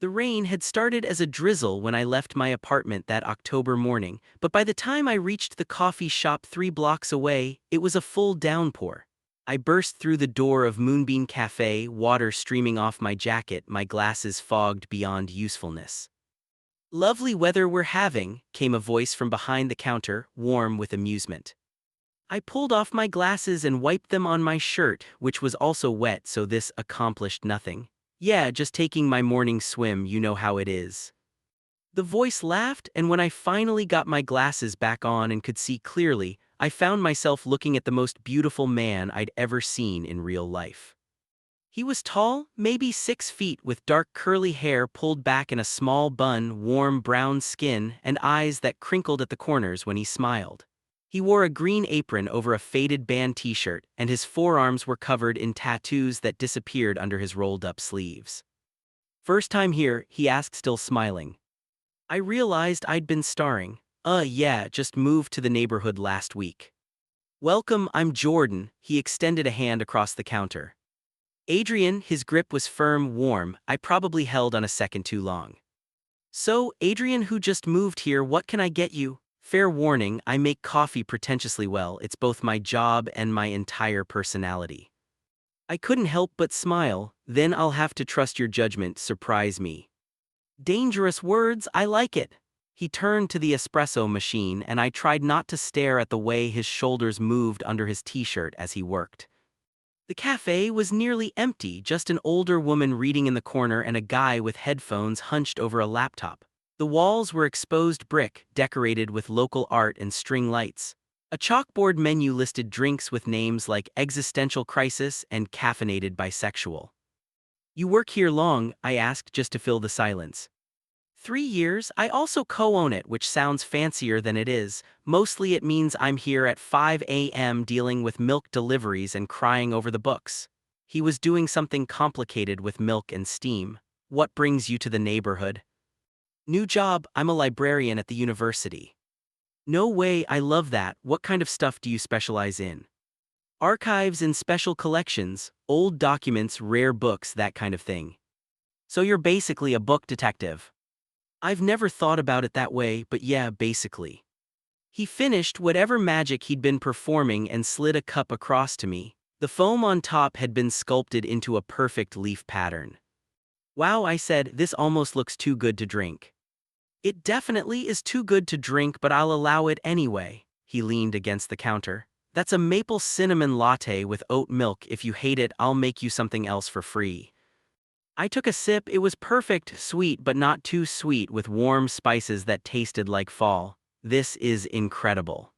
The rain had started as a drizzle when I left my apartment that October morning, but by the time I reached the coffee shop 3 blocks away, it was a full downpour. I burst through the door of Moonbeam Cafe, water streaming off my jacket, my glasses fogged beyond usefulness. "Lovely weather we're having," came a voice from behind the counter, warm with amusement. I pulled off my glasses and wiped them on my shirt, which was also wet, so this accomplished nothing. "Yeah, just taking my morning swim, you know how it is." The voice laughed, and when I finally got my glasses back on and could see clearly, I found myself looking at the most beautiful man I'd ever seen in real life. He was tall, maybe 6 feet, with dark curly hair pulled back in a small bun, warm brown skin, and eyes that crinkled at the corners when he smiled. He wore a green apron over a faded band t-shirt, and his forearms were covered in tattoos that disappeared under his rolled-up sleeves. "First time here?" he asked, still smiling. I realized I'd been starring. Yeah, just moved to the neighborhood last week." "Welcome, I'm Jordan." He extended a hand across the counter. "Adrian," his grip was firm, warm. I probably held on a second too long. "So, Adrian, who just moved here, what can I get you?" Fair warning, I make coffee pretentiously well. It's both my job and my entire personality. I couldn't help but smile. "Then I'll have to trust your judgment, surprise me." Dangerous words, I like it. He turned to the espresso machine, and I tried not to stare at the way his shoulders moved under his t-shirt as he worked. The cafe was nearly empty, just an older woman reading in the corner and a guy with headphones hunched over a laptop. The walls were exposed brick, decorated with local art and string lights. A chalkboard menu listed drinks with names like Existential Crisis and Caffeinated Bisexual. "You work here long?" I asked, just to fill the silence. "3 years. I also co-own it, which sounds fancier than it is. Mostly it means I'm here at 5 a.m. dealing with milk deliveries and crying over the books." He was doing something complicated with milk and steam. "What brings you to the neighborhood?" "New job, I'm a librarian at the university." "No way, I love that. What kind of stuff do you specialize in?" "Archives and special collections, old documents, rare books, that kind of thing." "So you're basically a book detective." "I've never thought about it that way, but yeah, basically." He finished whatever magic he'd been performing and slid a cup across to me. The foam on top had been sculpted into a perfect leaf pattern. "Wow," I said, "this almost looks too good to drink." "It definitely is too good to drink, but I'll allow it anyway." He leaned against the counter. "That's a maple cinnamon latte with oat milk. If you hate it, I'll make you something else for free." I took a sip. It was perfect, sweet but not too sweet, with warm spices that tasted like fall. "This is incredible."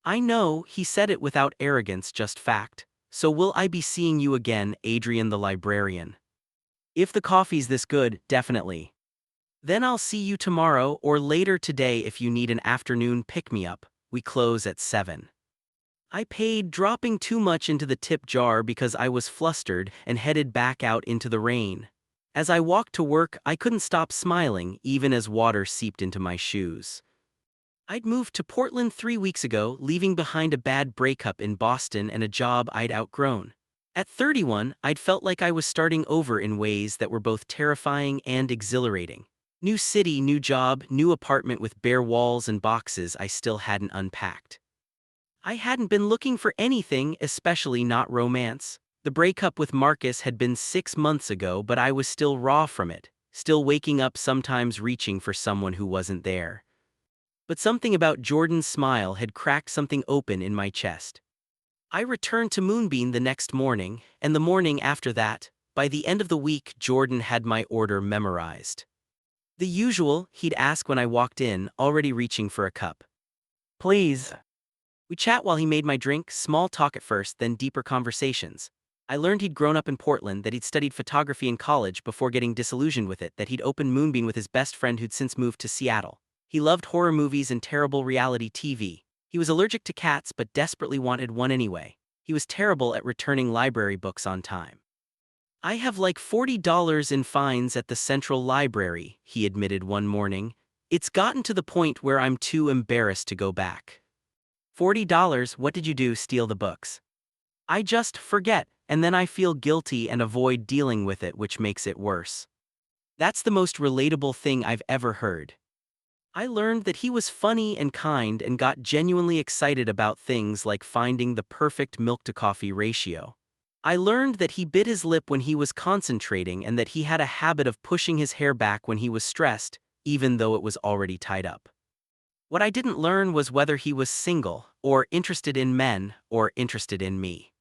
"I know," he said it without arrogance, just fact. "So will I be seeing you again, Adrian the librarian?" "If the coffee's this good, definitely." "Then I'll see you tomorrow or later today if you need an afternoon pick-me-up. We close at 7. I paid, dropping too much into the tip jar because I was flustered, and headed back out into the rain. As I walked to work, I couldn't stop smiling, even as water seeped into my shoes. I'd moved to Portland 3 weeks ago, leaving behind a bad breakup in Boston and a job I'd outgrown. At 31, I'd felt like I was starting over in ways that were both terrifying and exhilarating. New city, new job, new apartment with bare walls and boxes I still hadn't unpacked. I hadn't been looking for anything, especially not romance. The breakup with Marcus had been 6 months ago, but I was still raw from it, still waking up sometimes reaching for someone who wasn't there. But something about Jordan's smile had cracked something open in my chest. I returned to Moonbeam the next morning, and the morning after that. By the end of the week, Jordan had my order memorized. The usual, he'd ask when I walked in, already reaching for a cup. "Please." We chat while he made my drink, small talk at first, then deeper conversations. I learned he'd grown up in Portland, that he'd studied photography in college before getting disillusioned with it, that he'd opened Moonbeam with his best friend who'd since moved to Seattle. He loved horror movies and terrible reality TV. He was allergic to cats but desperately wanted one anyway. He was terrible at returning library books on time. "I have like $40 in fines at the Central Library," he admitted one morning. "It's gotten to the point where I'm too embarrassed to go back." $40, what did you do, steal the books? "I just forget, and then I feel guilty and avoid dealing with it, which makes it worse." That's the most relatable thing I've ever heard. I learned that he was funny and kind and got genuinely excited about things like finding the perfect milk-to-coffee ratio. I learned that he bit his lip when he was concentrating and that he had a habit of pushing his hair back when he was stressed, even though it was already tied up. What I didn't learn was whether he was single, or interested in men, or interested in me.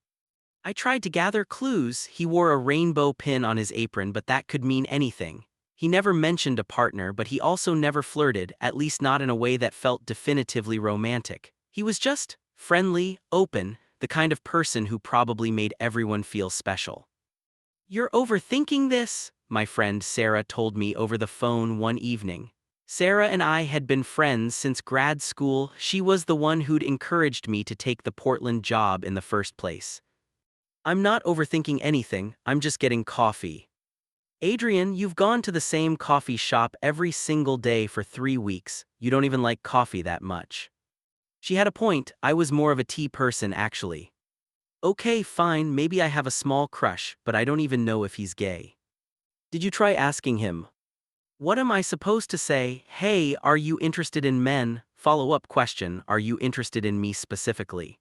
I tried to gather clues. He wore a rainbow pin on his apron, but that could mean anything. He never mentioned a partner, but he also never flirted, at least not in a way that felt definitively romantic. He was just friendly, open, the kind of person who probably made everyone feel special. "You're overthinking this," my friend Sarah told me over the phone one evening. Sarah and I had been friends since grad school. She was the one who'd encouraged me to take the Portland job in the first place. "I'm not overthinking anything, I'm just getting coffee." "Adrian, you've gone to the same coffee shop every single day for 3 weeks. You don't even like coffee that much." She had a point. I was more of a tea person, actually. "Okay, fine, maybe I have a small crush, but I don't even know if he's gay." "Did you try asking him?" What am I supposed to say? "Hey, are you interested in men?" Follow-up question, "Are you interested in me specifically?"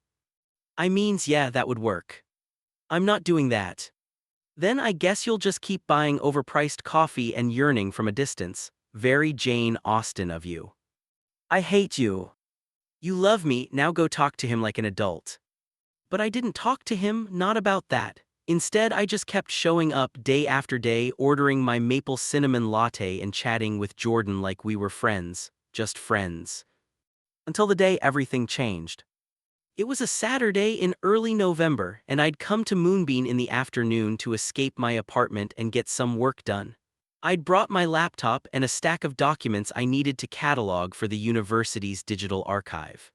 I means, yeah, that would work. "I'm not doing that." "Then I guess you'll just keep buying overpriced coffee and yearning from a distance. Very Jane Austen of you." "I hate you." "You love me, now go talk to him like an adult." But I didn't talk to him, not about that. Instead, I just kept showing up day after day, ordering my maple cinnamon latte and chatting with Jordan like we were friends, just friends. Until the day everything changed. It was a Saturday in early November, and I'd come to Moonbeam in the afternoon to escape my apartment and get some work done. I'd brought my laptop and a stack of documents I needed to catalog for the university's digital archive.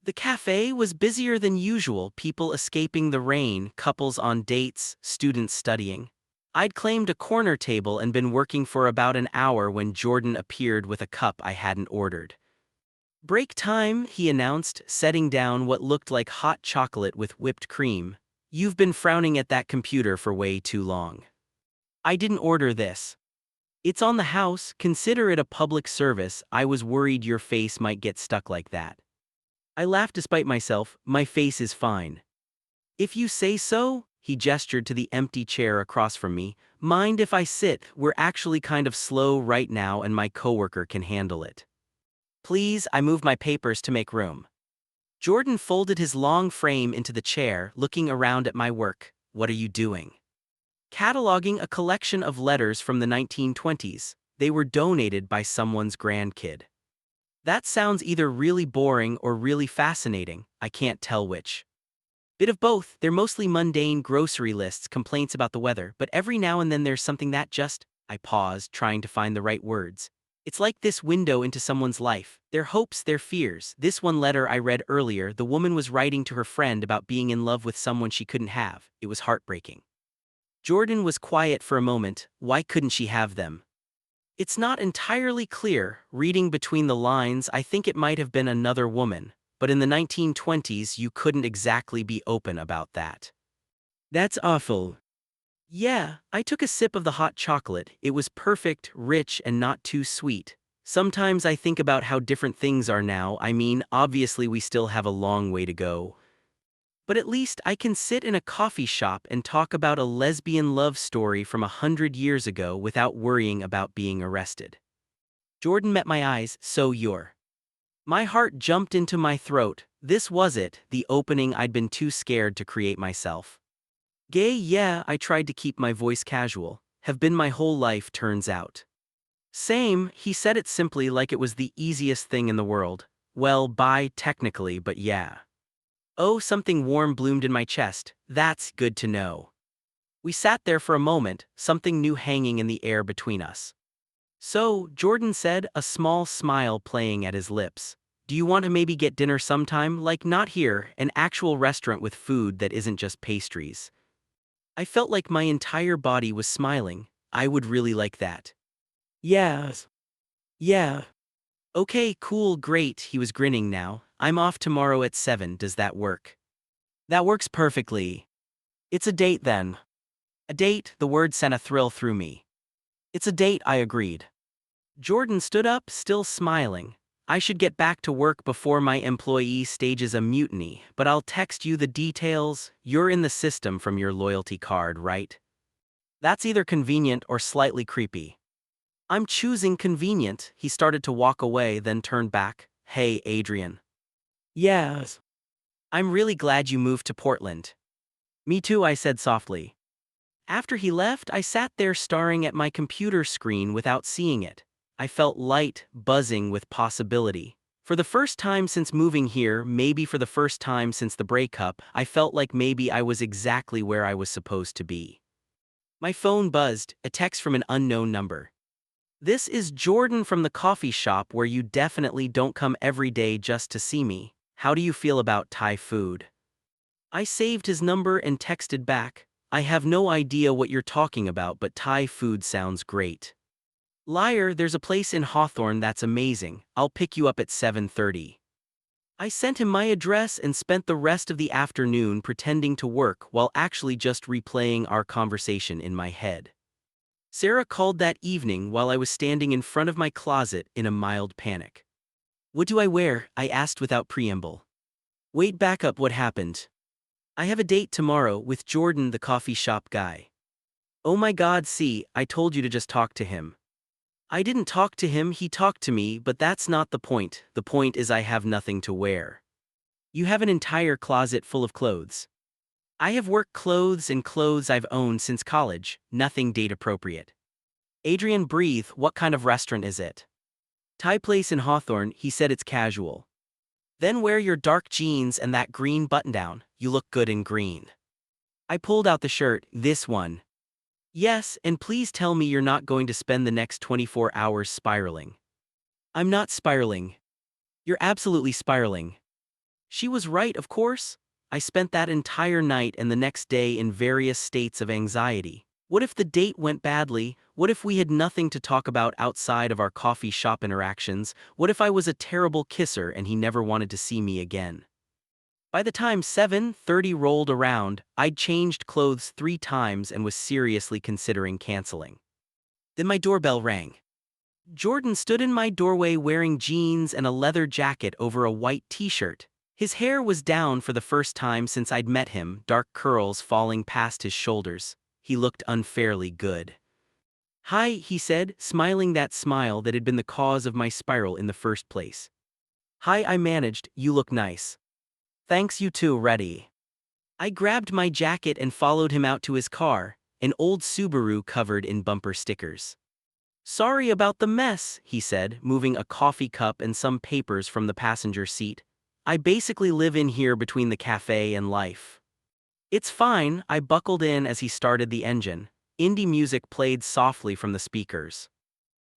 The cafe was busier than usual, people escaping the rain, couples on dates, students studying. I'd claimed a corner table and been working for about an hour when Jordan appeared with a cup I hadn't ordered. "Break time," he announced, setting down what looked like hot chocolate with whipped cream. "You've been frowning at that computer for way too long." "I didn't order this." "It's on the house, consider it a public service. I was worried your face might get stuck like that." I laughed despite myself. "My face is fine." "If you say so," he gestured to the empty chair across from me. "Mind if I sit? We're actually kind of slow right now and my coworker can handle it." "Please," I moved my papers to make room. Jordan folded his long frame into the chair, looking around at my work. "What are you doing?" "Cataloging a collection of letters from the 1920s. They were donated by someone's grandkid." That sounds either really boring or really fascinating, I can't tell which. Bit of both. They're mostly mundane grocery lists, complaints about the weather, but every now and then there's something that just... I paused, trying to find the right words. It's like this window into someone's life, their hopes, their fears. This one letter I read earlier, the woman was writing to her friend about being in love with someone she couldn't have. It was heartbreaking. Jordan was quiet for a moment. Why couldn't she have them? It's not entirely clear. Reading between the lines, I think it might have been another woman. But in the 1920s, you couldn't exactly be open about that. That's awful. Yeah, I took a sip of the hot chocolate. It was perfect, rich, and not too sweet. Sometimes I think about how different things are now. I mean, obviously we still have a long way to go. But at least I can sit in a coffee shop and talk about a lesbian love story from 100 years ago without worrying about being arrested. Jordan met my eyes. "So you're..." My heart jumped into my throat. This was it, the opening I'd been too scared to create myself. "Gay, yeah," I tried to keep my voice casual. "Have been my whole life, turns out." "Same," he said it simply like it was the easiest thing in the world. "Well, bi, technically, but yeah." Oh, something warm bloomed in my chest. That's good to know. We sat there for a moment, something new hanging in the air between us. "So," Jordan said, a small smile playing at his lips. "Do you want to maybe get dinner sometime? Like not here, an actual restaurant with food that isn't just pastries." I felt like my entire body was smiling. I would really like that. "Yes. Yeah. Okay, cool, great," he was grinning now. "I'm off tomorrow at 7, does that work?" "That works perfectly." "It's a date then." A date, the word sent a thrill through me. It's a date, I agreed. Jordan stood up, still smiling. I should get back to work before my employee stages a mutiny, but I'll text you the details. You're in the system from your loyalty card, right? That's either convenient or slightly creepy. I'm choosing convenient. He started to walk away, then turned back. Hey, Adrian. Yes. I'm really glad you moved to Portland. Me too, I said softly. After he left, I sat there staring at my computer screen without seeing it. I felt light, buzzing with possibility. For the first time since moving here, maybe for the first time since the breakup, I felt like maybe I was exactly where I was supposed to be. My phone buzzed, a text from an unknown number. This is Jordan from the coffee shop where you definitely don't come every day just to see me. How do you feel about Thai food? I saved his number and texted back. I have no idea what you're talking about, but Thai food sounds great. Liar, there's a place in Hawthorne that's amazing. I'll pick you up at 7:30. I sent him my address and spent the rest of the afternoon pretending to work while actually just replaying our conversation in my head. Sarah called that evening while I was standing in front of my closet in a mild panic. What do I wear? I asked without preamble. Wait, back up, what happened? I have a date tomorrow with Jordan, the coffee shop guy. Oh my God, see, I told you to just talk to him. I didn't talk to him, he talked to me, but that's not the point. The point is I have nothing to wear. You have an entire closet full of clothes. I have work clothes and clothes I've owned since college, nothing date appropriate. Adrian, breathe, what kind of restaurant is it? Thai place in Hawthorne, he said it's casual. Then wear your dark jeans and that green button-down, you look good in green. I pulled out the shirt, this one. Yes, and please tell me you're not going to spend the next 24 hours spiraling. I'm not spiraling. You're absolutely spiraling. She was right, of course. I spent that entire night and the next day in various states of anxiety. What if the date went badly? What if we had nothing to talk about outside of our coffee shop interactions? What if I was a terrible kisser and he never wanted to see me again? By the time 7:30 rolled around, I'd changed clothes 3 times and was seriously considering canceling. Then my doorbell rang. Jordan stood in my doorway wearing jeans and a leather jacket over a white t-shirt. His hair was down for the first time since I'd met him, dark curls falling past his shoulders. He looked unfairly good. Hi, he said, smiling that smile that had been the cause of my spiral in the first place. Hi, I managed, you look nice. Thanks, you too, ready. I grabbed my jacket and followed him out to his car, an old Subaru covered in bumper stickers. Sorry about the mess, he said, moving a coffee cup and some papers from the passenger seat. I basically live in here between the cafe and life. It's fine, I buckled in as he started the engine. Indie music played softly from the speakers.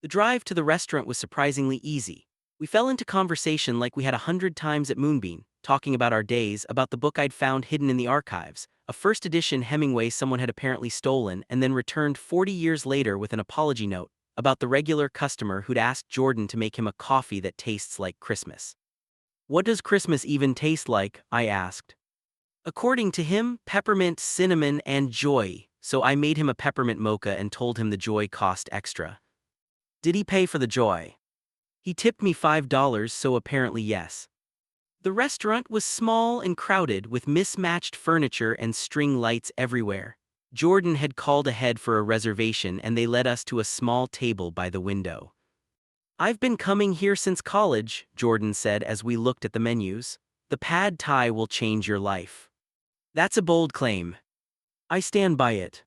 The drive to the restaurant was surprisingly easy. We fell into conversation like we had 100 times at Moonbeam, talking about our days, about the book I'd found hidden in the archives, a first edition Hemingway someone had apparently stolen and then returned 40 years later with an apology note, about the regular customer who'd asked Jordan to make him a coffee that tastes like Christmas. What does Christmas even taste like? I asked. According to him, peppermint, cinnamon, and joy, so I made him a peppermint mocha and told him the joy cost extra. Did he pay for the joy? He tipped me $5, so apparently yes. The restaurant was small and crowded with mismatched furniture and string lights everywhere. Jordan had called ahead for a reservation and they led us to a small table by the window. I've been coming here since college, Jordan said as we looked at the menus. The pad thai will change your life. That's a bold claim. I stand by it.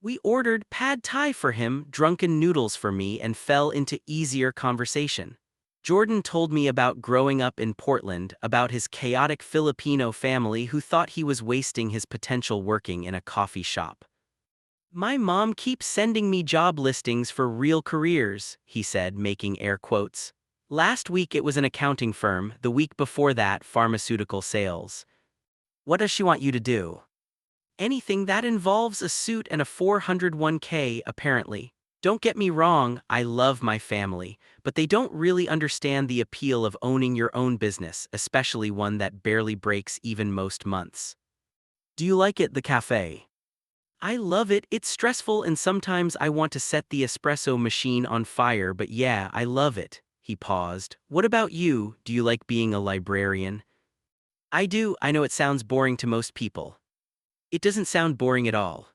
We ordered pad thai for him, drunken noodles for me, and fell into easier conversation. Jordan told me about growing up in Portland, about his chaotic Filipino family who thought he was wasting his potential working in a coffee shop. My mom keeps sending me job listings for real careers, he said, making air quotes. Last week it was an accounting firm, the week before that pharmaceutical sales. What does she want you to do? Anything that involves a suit and a 401k, apparently. Don't get me wrong, I love my family, but they don't really understand the appeal of owning your own business, especially one that barely breaks even most months. Do you like it, the cafe? I love it. It's stressful and sometimes I want to set the espresso machine on fire, but yeah, I love it. He paused. What about you? Do you like being a librarian? I do. I know it sounds boring to most people. It doesn't sound boring at all.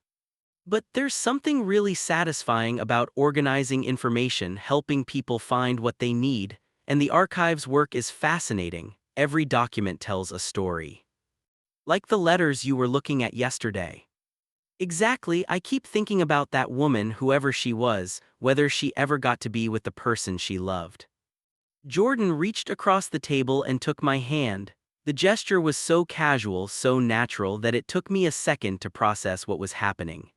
But there's something really satisfying about organizing information, helping people find what they need, and the archive's work is fascinating. Every document tells a story. Like the letters you were looking at yesterday. Exactly, I keep thinking about that woman, whoever she was, whether she ever got to be with the person she loved. Jordan reached across the table and took my hand. The gesture was so casual, so natural that it took me a second to process what was happening.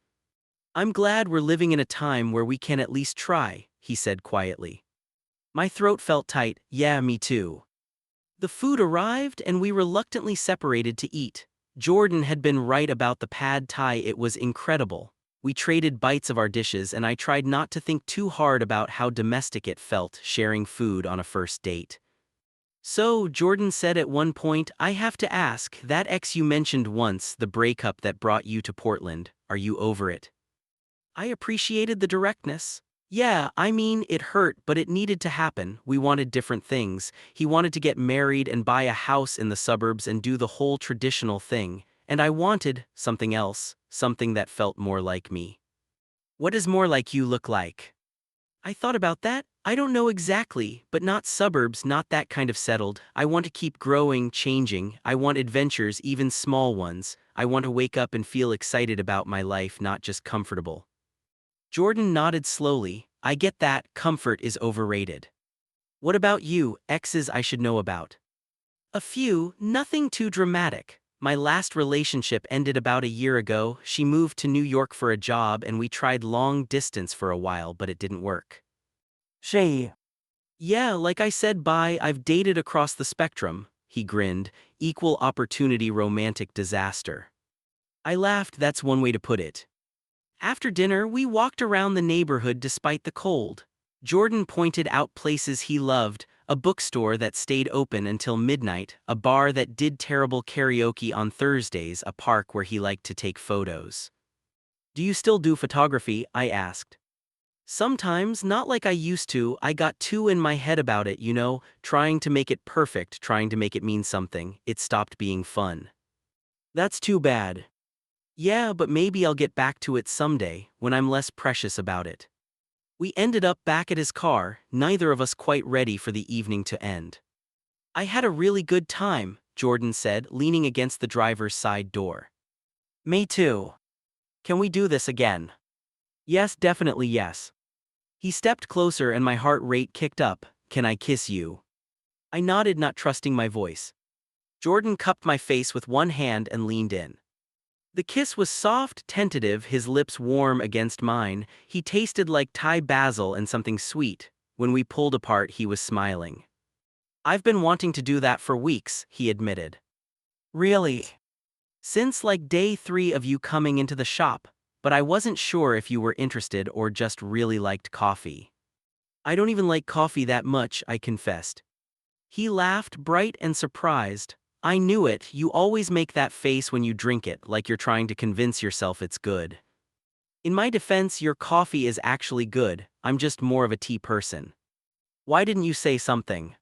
I'm glad we're living in a time where we can at least try, he said quietly. My throat felt tight. Yeah, me too. The food arrived and we reluctantly separated to eat. Jordan had been right about the pad thai. It was incredible. We traded bites of our dishes and I tried not to think too hard about how domestic it felt sharing food on a first date. So, Jordan said at one point, I have to ask, that ex you mentioned once, the breakup that brought you to Portland, are you over it? I appreciated the directness. Yeah, I mean, it hurt, but it needed to happen. We wanted different things. He wanted to get married and buy a house in the suburbs and do the whole traditional thing. And I wanted something else, something that felt more like me. What does more like you look like? I thought about that. I don't know exactly, but not suburbs, not that kind of settled. I want to keep growing, changing. I want adventures, even small ones. I want to wake up and feel excited about my life, not just comfortable. Jordan nodded slowly. I get that, comfort is overrated. What about you, exes I should know about? A few, nothing too dramatic. My last relationship ended about a year ago. She moved to New York for a job and we tried long distance for a while, but it didn't work. She. Yeah, like I said, bye. I've dated across the spectrum, he grinned. Equal opportunity romantic disaster. I laughed. That's one way to put it. After dinner, we walked around the neighborhood despite the cold. Jordan pointed out places he loved, a bookstore that stayed open until midnight, a bar that did terrible karaoke on Thursdays, a park where he liked to take photos. Do you still do photography? I asked. Sometimes, not like I used to. I got too in my head about it, trying to make it perfect, trying to make it mean something. It stopped being fun. That's too bad. Yeah, but maybe I'll get back to it someday, when I'm less precious about it. We ended up back at his car, neither of us quite ready for the evening to end. I had a really good time, Jordan said, leaning against the driver's side door. Me too. Can we do this again? Yes, definitely yes. He stepped closer and my heart rate kicked up. Can I kiss you? I nodded, not trusting my voice. Jordan cupped my face with one hand and leaned in. The kiss was soft, tentative, his lips warm against mine. He tasted like Thai basil and something sweet. When we pulled apart, he was smiling. I've been wanting to do that for weeks, he admitted. Really? Since like day 3 of you coming into the shop, but I wasn't sure if you were interested or just really liked coffee. I don't even like coffee that much, I confessed. He laughed, bright and surprised. I knew it, you always make that face when you drink it, like you're trying to convince yourself it's good. In my defense, your coffee is actually good, I'm just more of a tea person. Why didn't you say something?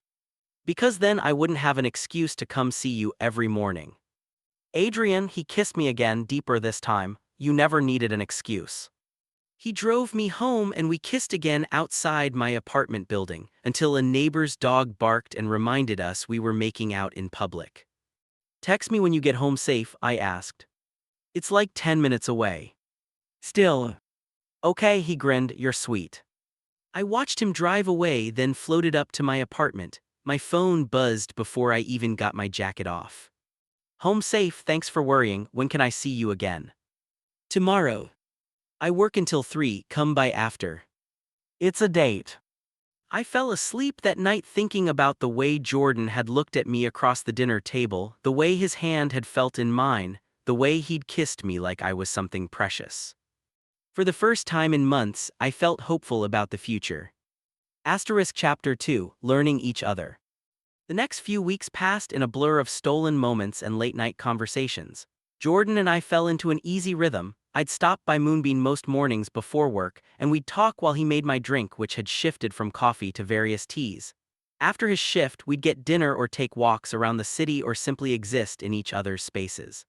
Because then I wouldn't have an excuse to come see you every morning. Adrian, he kissed me again, deeper this time, you never needed an excuse. He drove me home and we kissed again outside my apartment building, until a neighbor's dog barked and reminded us we were making out in public. Text me when you get home safe, I asked. It's like 10 minutes away. Still. Okay, he grinned, you're sweet. I watched him drive away, then floated up to my apartment. My phone buzzed before I even got my jacket off. Home safe, thanks for worrying, when can I see you again? Tomorrow. I work until 3, come by after. It's a date. I fell asleep that night thinking about the way Jordan had looked at me across the dinner table, the way his hand had felt in mine, the way he'd kissed me like I was something precious. For the first time in months, I felt hopeful about the future. Chapter 2, Learning Each Other. The next few weeks passed in a blur of stolen moments and late-night conversations. Jordan and I fell into an easy rhythm, I'd stop by Moonbeam most mornings before work, and we'd talk while he made my drink, which had shifted from coffee to various teas. After his shift, we'd get dinner or take walks around the city or simply exist in each other's spaces.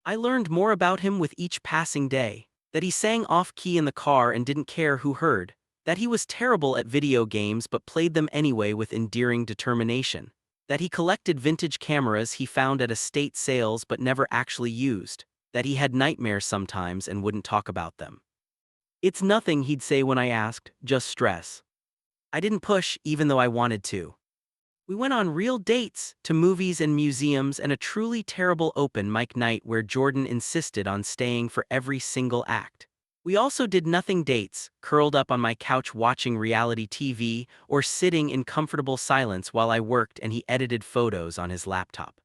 I learned more about him with each passing day, that he sang off-key in the car and didn't care who heard, that he was terrible at video games but played them anyway with endearing determination, that he collected vintage cameras he found at estate sales but never actually used, that he had nightmares sometimes and wouldn't talk about them. "It's nothing," he'd say when I asked, "just stress." I didn't push even though I wanted to. We went on real dates, to movies and museums, and a truly terrible open mic night where Jordan insisted on staying for every single act. We also did nothing dates, curled up on my couch watching reality TV or sitting in comfortable silence while I worked and he edited photos on his laptop.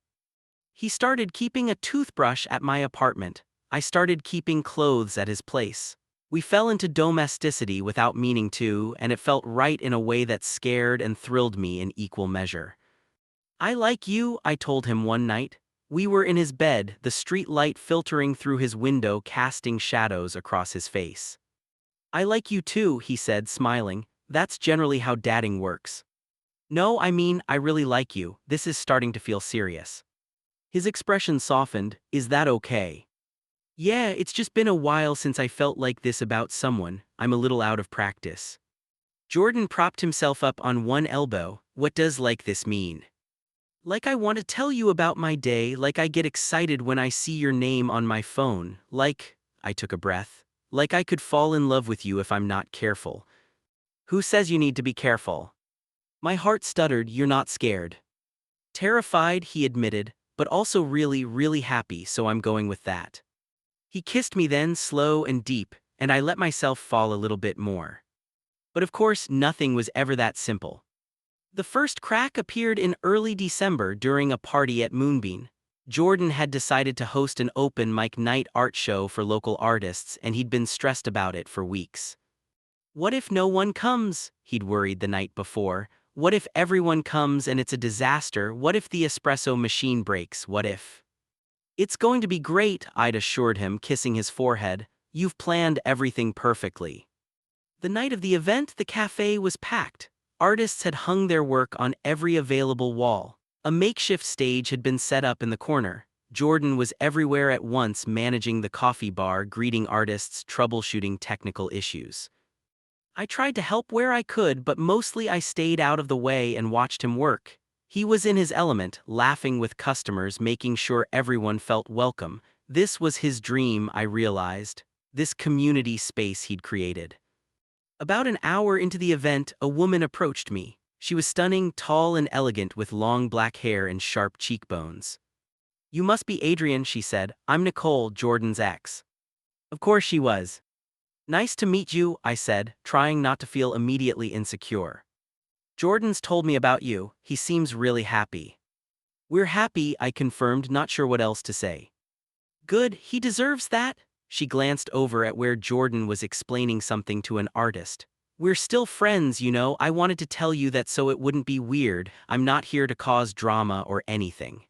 He started keeping a toothbrush at my apartment. I started keeping clothes at his place. We fell into domesticity without meaning to, and it felt right in a way that scared and thrilled me in equal measure. "I like you," I told him one night. We were in his bed, the street light filtering through his window casting shadows across his face. "I like you too," he said, smiling. "That's generally how dating works." "No, I mean, I really like you. This is starting to feel serious." His expression softened. "Is that okay?" "Yeah, it's just been a while since I felt like this about someone. I'm a little out of practice." Jordan propped himself up on one elbow. "What does like this mean?" "Like I want to tell you about my day, like I get excited when I see your name on my phone, like," I took a breath, "like I could fall in love with you if I'm not careful." "Who says you need to be careful?" My heart stuttered. "You're not scared." "Terrified," he admitted, "but also really, really happy, so I'm going with that." He kissed me then, slow and deep, and I let myself fall a little bit more. But of course, nothing was ever that simple. The first crack appeared in early December during a party at Moonbeam. Jordan had decided to host an open mic night art show for local artists, and he'd been stressed about it for weeks. "What if no one comes?" he'd worried the night before. "What if everyone comes and it's a disaster? What if the espresso machine breaks? What if—" "It's going to be great," I'd assured him, kissing his forehead. "You've planned everything perfectly." The night of the event, the cafe was packed. Artists had hung their work on every available wall. A makeshift stage had been set up in the corner. Jordan was everywhere at once, managing the coffee bar, greeting artists, troubleshooting technical issues. I tried to help where I could, but mostly I stayed out of the way and watched him work. He was in his element, laughing with customers, making sure everyone felt welcome. This was his dream, I realized. This community space he'd created. About an hour into the event, a woman approached me. She was stunning, tall and elegant with long black hair and sharp cheekbones. "You must be Adrian," she said. "I'm Nicole, Jordan's ex." Of course she was. "Nice to meet you," I said, trying not to feel immediately insecure. "Jordan's told me about you. He seems really happy." "We're happy," I confirmed, not sure what else to say. "Good, he deserves that." She glanced over at where Jordan was explaining something to an artist. "We're still friends, you know. I wanted to tell you that so it wouldn't be weird. I'm not here to cause drama or anything."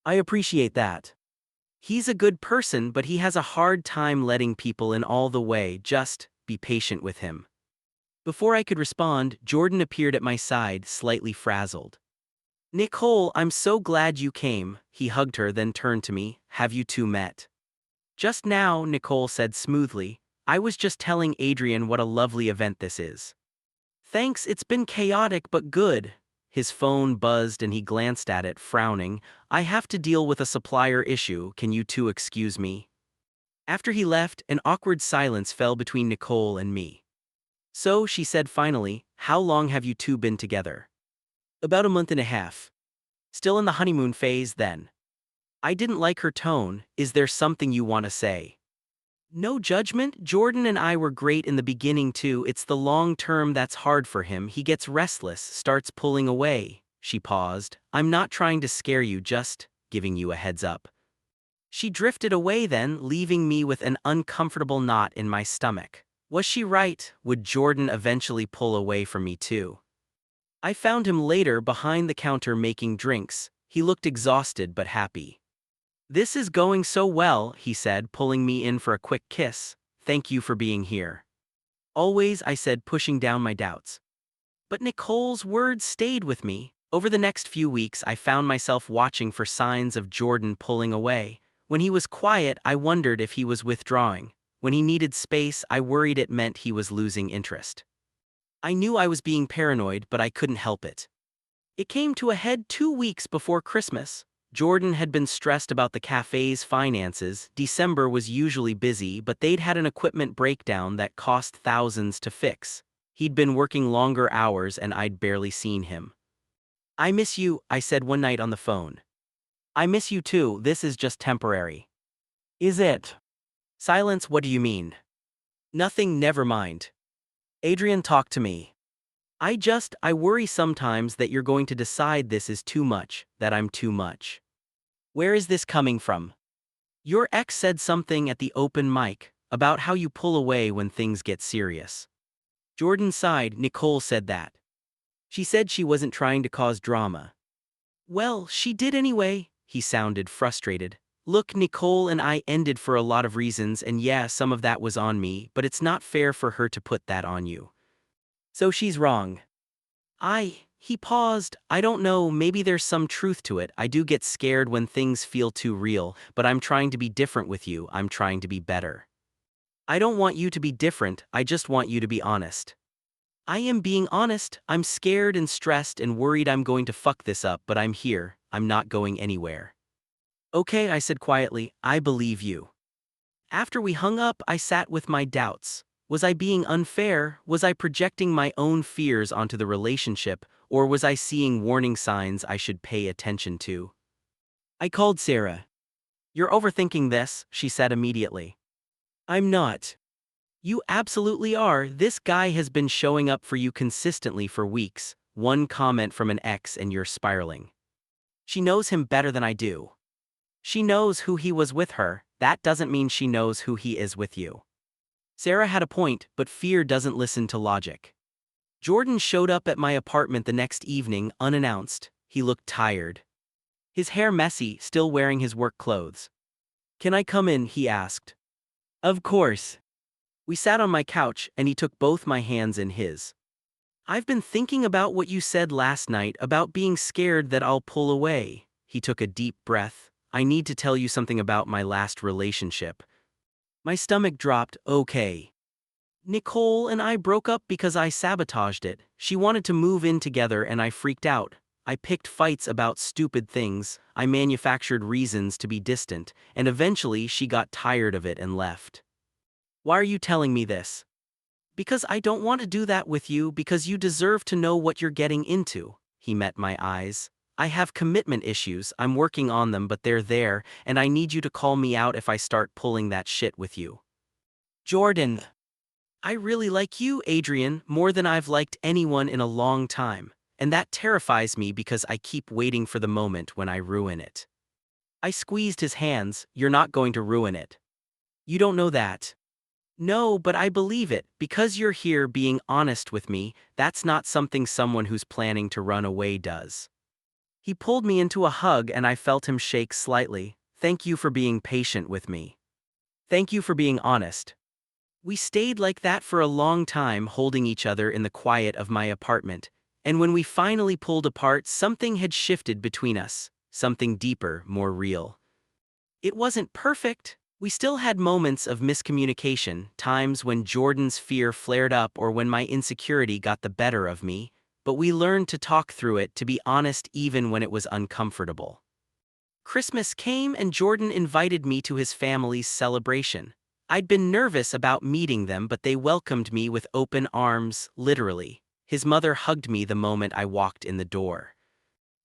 "I appreciate that." "He's a good person, but he has a hard time letting people in all the way. Just be patient with him." Before I could respond, Jordan appeared at my side, slightly frazzled. "Nicole, I'm so glad you came." He hugged her, then turned to me. "Have you two met?" "Just now," Nicole said smoothly. "I was just telling Adrian what a lovely event this is." "Thanks, it's been chaotic but good." His phone buzzed and he glanced at it, frowning. "I have to deal with a supplier issue. Can you two excuse me?" After he left, an awkward silence fell between Nicole and me. "So," she said finally, "how long have you two been together?" "About a month and a half. Still in the honeymoon phase, then." I didn't like her tone. "Is there something you want to say?" "No judgment. Jordan and I were great in the beginning too. It's the long term that's hard for him. He gets restless, starts pulling away." She paused. "I'm not trying to scare you, just giving you a heads up." She drifted away then, leaving me with an uncomfortable knot in my stomach. Was she right? Would Jordan eventually pull away from me too? I found him later behind the counter making drinks. He looked exhausted but happy. This is going so well, he said, pulling me in for a quick kiss. Thank you for being here. Always, I said, pushing down my doubts. But Nicole's words stayed with me. Over the next few weeks, I found myself watching for signs of Jordan pulling away. When he was quiet, I wondered if he was withdrawing. When he needed space, I worried it meant he was losing interest. I knew I was being paranoid, but I couldn't help it. It came to a head 2 weeks before Christmas. Jordan had been stressed about the cafe's finances. December was usually busy, but they'd had an equipment breakdown that cost thousands to fix. He'd been working longer hours and I'd barely seen him. I miss you, I said one night on the phone. I miss you too, this is just temporary. Is it? Silence, what do you mean? Nothing, never mind. Adrian, talk to me. I worry sometimes that you're going to decide this is too much, that I'm too much. Where is this coming from? Your ex said something at the open mic about how you pull away when things get serious. Jordan sighed. Nicole said that. She said she wasn't trying to cause drama. Well, she did anyway, he sounded frustrated. Look, Nicole and I ended for a lot of reasons, and yeah, some of that was on me, but it's not fair for her to put that on you. So she's wrong. He paused. I don't know, maybe there's some truth to it. I do get scared when things feel too real, but I'm trying to be different with you. I'm trying to be better. I don't want you to be different, I just want you to be honest. I am being honest. I'm scared and stressed and worried I'm going to fuck this up, but I'm here. I'm not going anywhere. Okay, I said quietly, I believe you. After we hung up, I sat with my doubts. Was I being unfair? Was I projecting my own fears onto the relationship? Or was I seeing warning signs I should pay attention to? I called Sarah. You're overthinking this, she said immediately. I'm not. You absolutely are. This guy has been showing up for you consistently for weeks. One comment from an ex and you're spiraling. She knows him better than I do. She knows who he was with her. That doesn't mean she knows who he is with you. Sarah had a point, but fear doesn't listen to logic. Jordan showed up at my apartment the next evening, unannounced. He looked tired. His hair messy, still wearing his work clothes. Can I come in? He asked. Of course. We sat on my couch, and he took both my hands in his. I've been thinking about what you said last night about being scared that I'll pull away. He took a deep breath. I need to tell you something about my last relationship. My stomach dropped. Okay. Nicole and I broke up because I sabotaged it. She wanted to move in together and I freaked out. I picked fights about stupid things, I manufactured reasons to be distant, and eventually she got tired of it and left. Why are you telling me this? Because I don't want to do that with you, because you deserve to know what you're getting into. He met my eyes. I have commitment issues, I'm working on them, but they're there, and I need you to call me out if I start pulling that shit with you. Jordan. I really like you, Adrian, more than I've liked anyone in a long time, and that terrifies me because I keep waiting for the moment when I ruin it. I squeezed his hands. You're not going to ruin it. You don't know that. No, but I believe it, because you're here being honest with me. That's not something someone who's planning to run away does. He pulled me into a hug and I felt him shake slightly. Thank you for being patient with me. Thank you for being honest. We stayed like that for a long time, holding each other in the quiet of my apartment, and when we finally pulled apart, something had shifted between us, something deeper, more real. It wasn't perfect. We still had moments of miscommunication, times when Jordan's fear flared up or when my insecurity got the better of me, but we learned to talk through it, to be honest even when it was uncomfortable. Christmas came and Jordan invited me to his family's celebration. I'd been nervous about meeting them, but they welcomed me with open arms, literally. His mother hugged me the moment I walked in the door.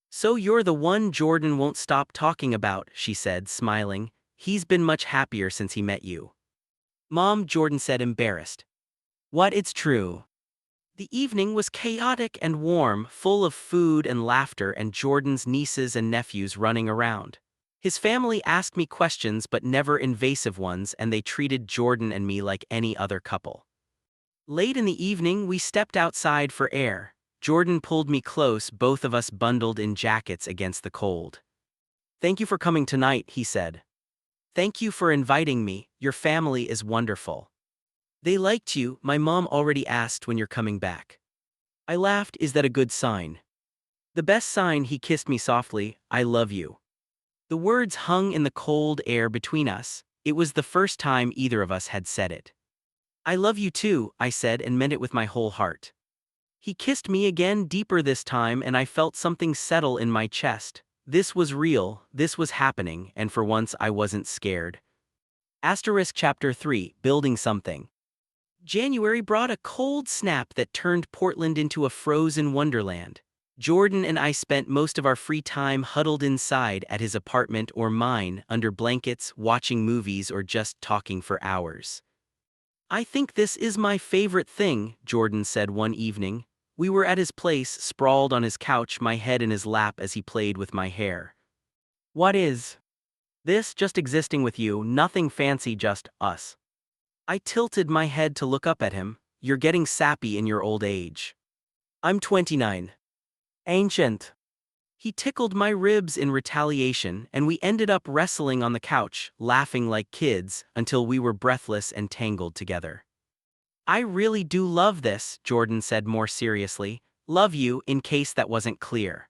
So you're the one Jordan won't stop talking about, she said, smiling. He's been much happier since he met you. Mom, Jordan said, embarrassed. What? It's true. The evening was chaotic and warm, full of food and laughter and Jordan's nieces and nephews running around. His family asked me questions but never invasive ones, and they treated Jordan and me like any other couple. Late in the evening, we stepped outside for air. Jordan pulled me close, both of us bundled in jackets against the cold. Thank you for coming tonight, he said. Thank you for inviting me, your family is wonderful. They liked you, my mom already asked when you're coming back. I laughed, is that a good sign? The best sign, he kissed me softly, I love you. The words hung in the cold air between us. It was the first time either of us had said it. I love you too, I said and meant it with my whole heart. He kissed me again, deeper this time, and I felt something settle in my chest. This was real, this was happening, and for once I wasn't scared. Asterisk Chapter 3, Building Something. January brought a cold snap that turned Portland into a frozen wonderland. Jordan and I spent most of our free time huddled inside at his apartment or mine, under blankets, watching movies or just talking for hours. I think this is my favorite thing, Jordan said one evening. We were at his place, sprawled on his couch, my head in his lap as he played with my hair. What is this? Just existing with you, nothing fancy, just us. I tilted my head to look up at him. You're getting sappy in your old age. I'm 29. Ancient. He tickled my ribs in retaliation, and we ended up wrestling on the couch, laughing like kids, until we were breathless and tangled together. I really do love this, Jordan said more seriously. Love you, in case that wasn't clear.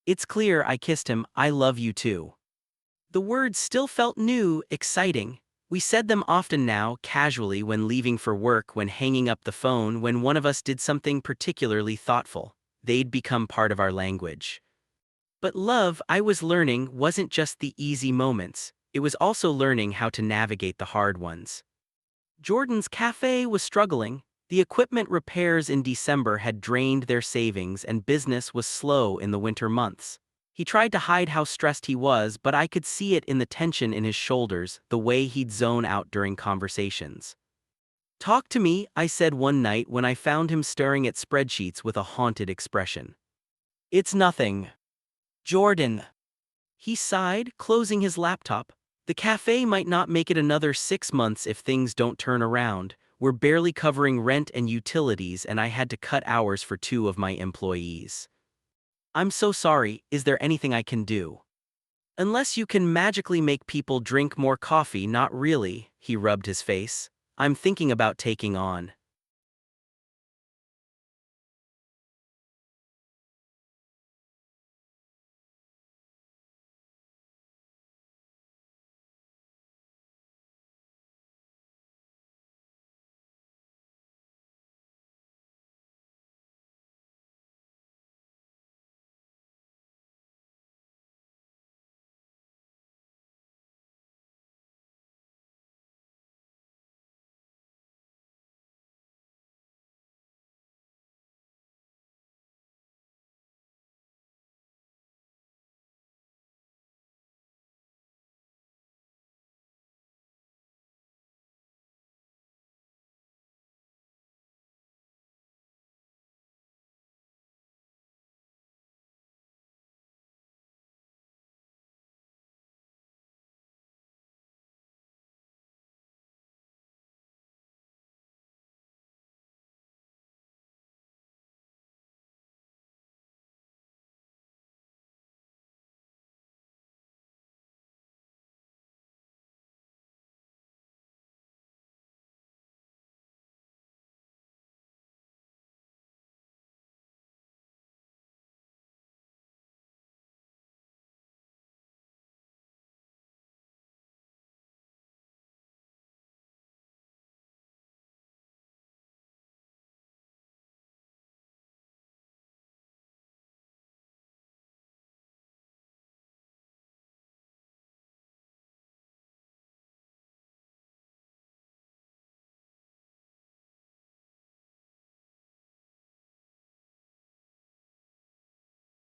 It's clear, I kissed him, I love you too. The words still felt new, exciting. We said them often now, casually, when leaving for work, when hanging up the phone, when one of us did something particularly thoughtful. They'd become part of our language. But love, I was learning, wasn't just the easy moments. It was also learning how to navigate the hard ones. Jordan's cafe was struggling. The equipment repairs in December had drained their savings and business was slow in the winter months. He tried to hide how stressed he was, but I could see it in the tension in his shoulders, the way he'd zone out during conversations. Talk to me, I said one night when I found him staring at spreadsheets with a haunted expression. It's nothing. Jordan. He sighed, closing his laptop. The cafe might not make it another 6 months if things don't turn around. We're barely covering rent and utilities, and I had to cut hours for 2 of my employees. I'm so sorry, is there anything I can do? Unless you can magically make people drink more coffee, not really, he rubbed his face. I'm thinking about taking on